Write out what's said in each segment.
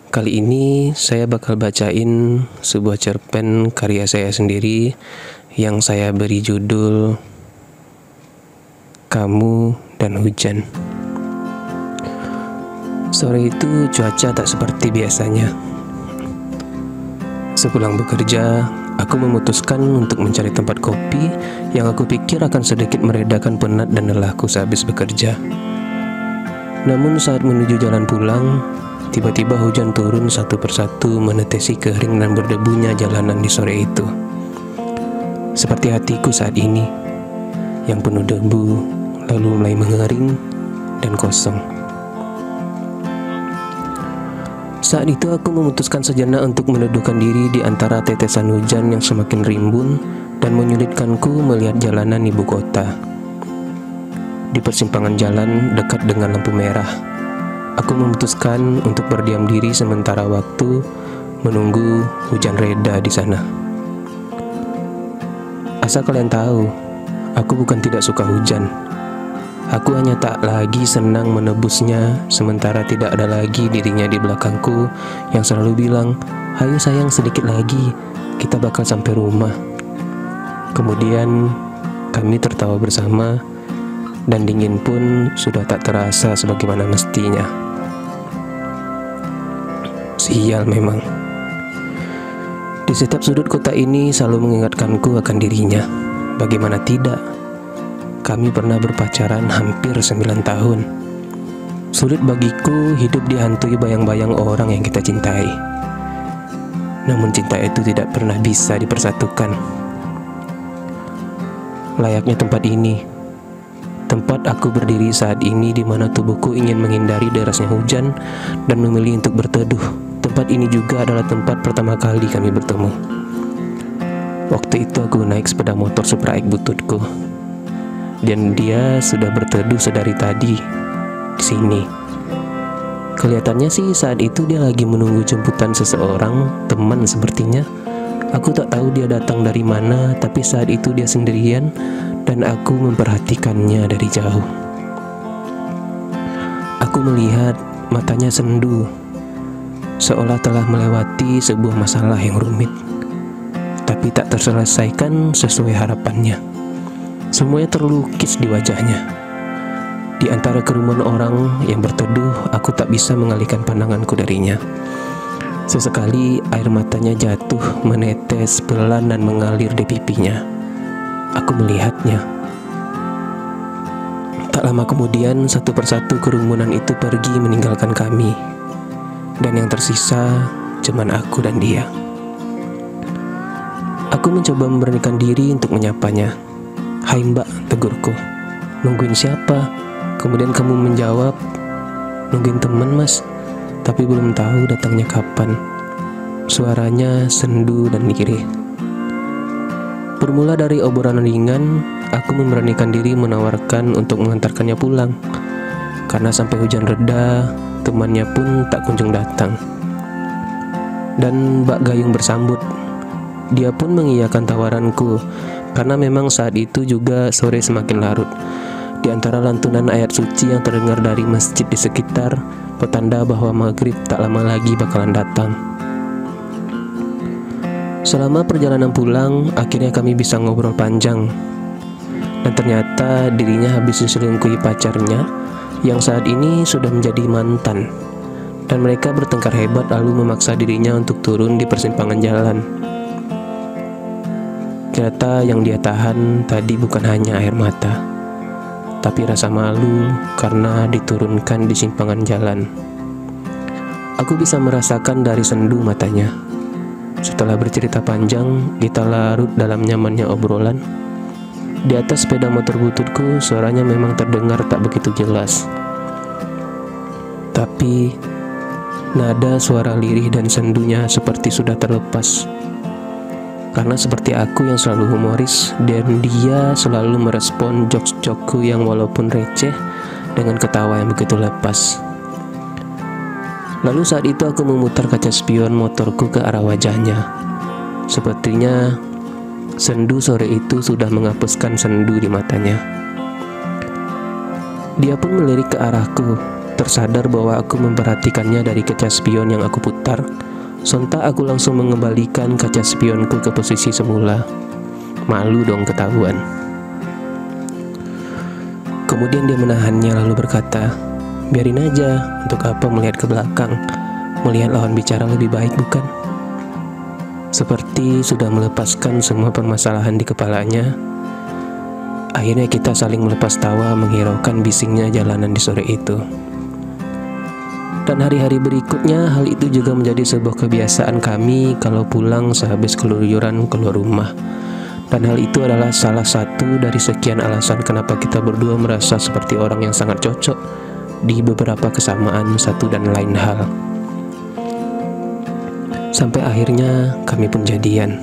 Kali ini saya bakal bacain sebuah cerpen karya saya sendiri yang saya beri judul Kamu dan Hujan. Sore itu cuaca tak seperti biasanya. Sepulang bekerja, aku memutuskan untuk mencari tempat kopi yang aku pikir akan sedikit meredakan penat dan lelahku sehabis bekerja. Namun saat menuju jalan pulang, tiba-tiba hujan turun satu persatu menetesi kering dan berdebunya jalanan di sore itu. Seperti hatiku saat ini, yang penuh debu, lalu mulai mengering dan kosong. Saat itu aku memutuskan sejenak untuk menundukkan diri di antara tetesan hujan yang semakin rimbun dan menyulitkanku melihat jalanan ibu kota. Di persimpangan jalan dekat dengan lampu merah, aku memutuskan untuk berdiam diri sementara waktu menunggu hujan reda di sana. Asal kalian tahu, aku bukan tidak suka hujan. Aku hanya tak lagi senang menebusnya, sementara tidak ada lagi dirinya di belakangku yang selalu bilang, "Ayo sayang, sedikit lagi, kita bakal sampai rumah." Kemudian kami tertawa bersama, dan dingin pun sudah tak terasa sebagaimana mestinya. Sial memang. Di setiap sudut kota ini selalu mengingatkanku akan dirinya. Bagaimana tidak? Kami pernah berpacaran hampir 9 tahun. Sulit bagiku hidup dihantui bayang-bayang orang yang kita cintai. Namun cinta itu tidak pernah bisa dipersatukan. Layaknya tempat ini, tempat aku berdiri saat ini, di mana tubuhku ingin menghindari derasnya hujan dan memilih untuk berteduh. Tempat ini juga adalah tempat pertama kali kami bertemu. Waktu itu aku naik sepeda motor Supra X bututku, dan dia sudah berteduh sedari tadi di sini. Kelihatannya sih saat itu dia lagi menunggu jemputan seseorang, teman sepertinya. Aku tak tahu dia datang dari mana, tapi saat itu dia sendirian dan aku memperhatikannya dari jauh. Aku melihat matanya sendu, seolah telah melewati sebuah masalah yang rumit, tapi tak terselesaikan sesuai harapannya. Semuanya terlukis di wajahnya. Di antara kerumunan orang yang berteduh, aku tak bisa mengalihkan pandanganku darinya. Sesekali air matanya jatuh, menetes pelan dan mengalir di pipinya. Aku melihatnya. Tak lama kemudian, satu persatu kerumunan itu pergi meninggalkan kami, dan yang tersisa cuman aku dan dia. Aku mencoba memberanikan diri untuk menyapanya. "Hai mbak," tegurku. "Nungguin siapa?" Kemudian kamu menjawab, "Nungguin teman mas, tapi belum tahu datangnya kapan." Suaranya sendu dan lirih. Bermula dari obrolan ringan, aku memberanikan diri menawarkan untuk mengantarkannya pulang. Karena sampai hujan reda, temannya pun tak kunjung datang. Dan Mbak Gayung bersambut. Dia pun mengiyakan tawaranku, karena memang saat itu juga sore semakin larut. Di antara lantunan ayat suci yang terdengar dari masjid di sekitar, petanda bahwa maghrib tak lama lagi bakalan datang. Selama perjalanan pulang, akhirnya kami bisa ngobrol panjang. Dan ternyata dirinya habis diselingkuhi pacarnya, yang saat ini sudah menjadi mantan. Dan mereka bertengkar hebat lalu memaksa dirinya untuk turun di persimpangan jalan. Ternyata yang dia tahan tadi bukan hanya air mata, tapi rasa malu karena diturunkan di simpangan jalan. Aku bisa merasakan dari sendu matanya. Setelah bercerita panjang, kita larut dalam nyamannya obrolan. Di atas sepeda motor bututku, suaranya memang terdengar tak begitu jelas. Tapi nada suara lirih dan sendunya seperti sudah terlepas. Karena seperti aku yang selalu humoris, dan dia selalu merespon jokes-jokku yang walaupun receh dengan ketawa yang begitu lepas. Lalu saat itu aku memutar kaca spion motorku ke arah wajahnya. Sepertinya sendu sore itu sudah menghapuskan sendu di matanya. Dia pun melirik ke arahku, tersadar bahwa aku memperhatikannya dari kaca spion yang aku putar. Sontak aku langsung mengembalikan kaca spionku ke posisi semula. Malu dong ketahuan. Kemudian dia menahannya lalu berkata, "Biarin aja, untuk apa melihat ke belakang? Melihat lawan bicara lebih baik bukan?" Seperti sudah melepaskan semua permasalahan di kepalanya, akhirnya kita saling melepas tawa menghiraukan bisingnya jalanan di sore itu. Dan hari-hari berikutnya hal itu juga menjadi sebuah kebiasaan kami kalau pulang sehabis keluyuran keluar rumah. Dan hal itu adalah salah satu dari sekian alasan kenapa kita berdua merasa seperti orang yang sangat cocok di beberapa kesamaan satu dan lain hal. Sampai akhirnya kami pun jadian.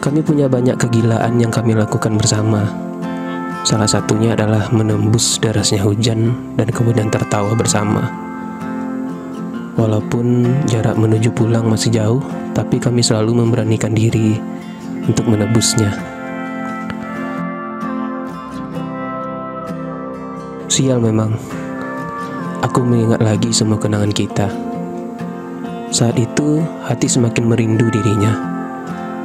Kami punya banyak kegilaan yang kami lakukan bersama. Salah satunya adalah menembus derasnya hujan dan kemudian tertawa bersama. Walaupun jarak menuju pulang masih jauh, tapi kami selalu memberanikan diri untuk menebusnya. Sial memang, aku mengingat lagi semua kenangan kita. Saat itu, hati semakin merindu dirinya.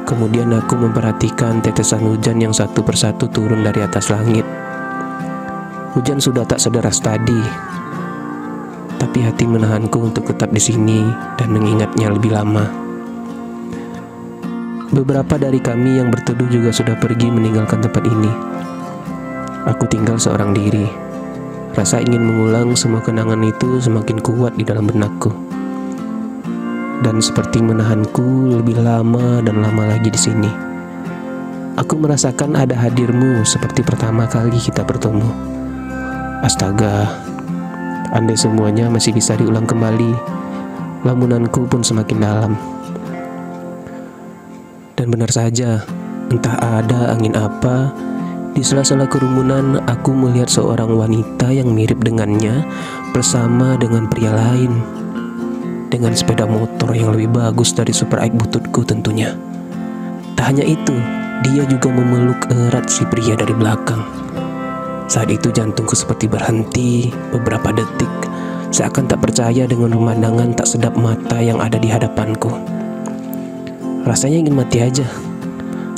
Kemudian aku memperhatikan tetesan hujan yang satu persatu turun dari atas langit. Hujan sudah tak sederas tadi, tapi hati menahanku untuk tetap di sini dan mengingatnya lebih lama. Beberapa dari kami yang berteduh juga sudah pergi meninggalkan tempat ini. Aku tinggal seorang diri. Rasa ingin mengulang semua kenangan itu semakin kuat di dalam benakku. Dan seperti menahanku lebih lama dan lama lagi di sini. Aku merasakan ada hadirmu seperti pertama kali kita bertemu. Astaga, andai semuanya masih bisa diulang kembali, lamunanku pun semakin dalam. Dan benar saja, entah ada angin apa, di sela-sela kerumunan aku melihat seorang wanita yang mirip dengannya bersama dengan pria lain. Dengan sepeda motor yang lebih bagus dari Super Ike bututku tentunya. Tak hanya itu, dia juga memeluk erat si pria dari belakang. Saat itu jantungku seperti berhenti beberapa detik, seakan tak percaya dengan pemandangan tak sedap mata yang ada di hadapanku. Rasanya ingin mati aja.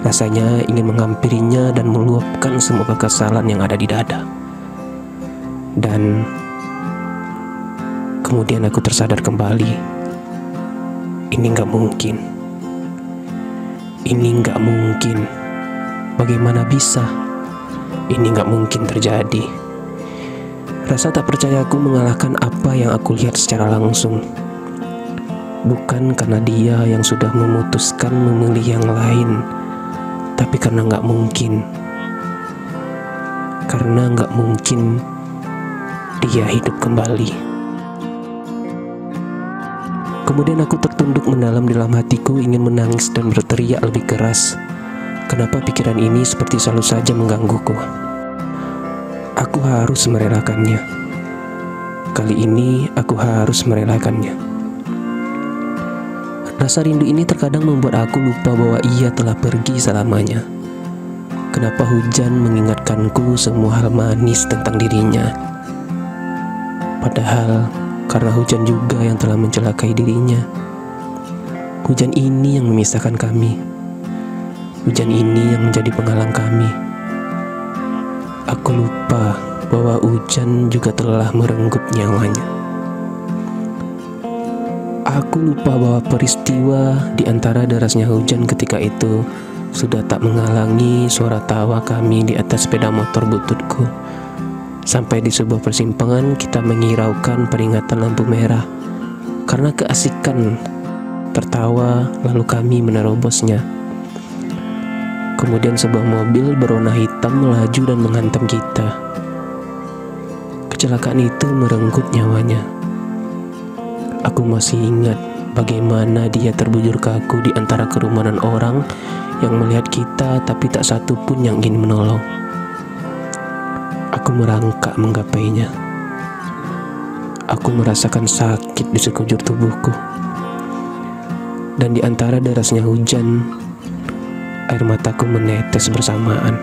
Rasanya ingin menghampirinya dan meluapkan semua kekesalan yang ada di dada. Dan kemudian aku tersadar kembali. Ini gak mungkin. Ini gak mungkin. Bagaimana bisa? Ini gak mungkin terjadi. Rasa tak percayaku mengalahkan apa yang aku lihat secara langsung. Bukan karena dia yang sudah memutuskan memilih yang lain, tapi karena gak mungkin. Karena gak mungkin dia hidup kembali. Kemudian aku tertunduk mendalam dalam hatiku ingin menangis dan berteriak lebih keras. Kenapa pikiran ini seperti selalu saja menggangguku? Aku harus merelakannya. Kali ini aku harus merelakannya. Rasa rindu ini terkadang membuat aku lupa bahwa ia telah pergi selamanya. Kenapa hujan mengingatkanku semua hal manis tentang dirinya? Padahal karena hujan juga yang telah mencelakai dirinya. Hujan ini yang memisahkan kami. Hujan ini yang menjadi penghalang kami. Aku lupa bahwa hujan juga telah merenggut nyawanya. Aku lupa bahwa peristiwa di antara derasnya hujan ketika itu sudah tak menghalangi suara tawa kami di atas sepeda motor bututku. Sampai di sebuah persimpangan kita menghiraukan peringatan lampu merah. Karena keasikan tertawa lalu kami menerobosnya. Kemudian sebuah mobil berwarna hitam melaju dan menghantam kita. Kecelakaan itu merenggut nyawanya. Aku masih ingat bagaimana dia terbujur kaku di antara kerumunan orang yang melihat kita tapi tak satu pun yang ingin menolong. Aku merangkak menggapainya. Aku merasakan sakit di sekujur tubuhku. Dan di antara derasnya hujan, air mataku menetes bersamaan.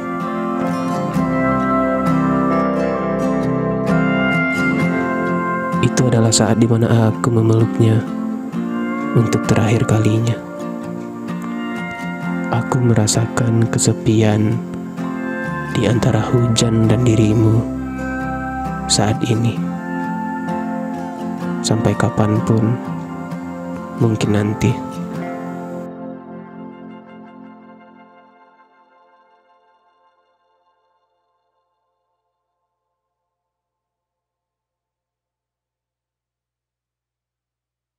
itu adalah saat dimana aku memeluknya untuk terakhir kalinya. Aku merasakan kesepian di antara hujan dan dirimu saat ini. Sampai kapanpun, mungkin nanti.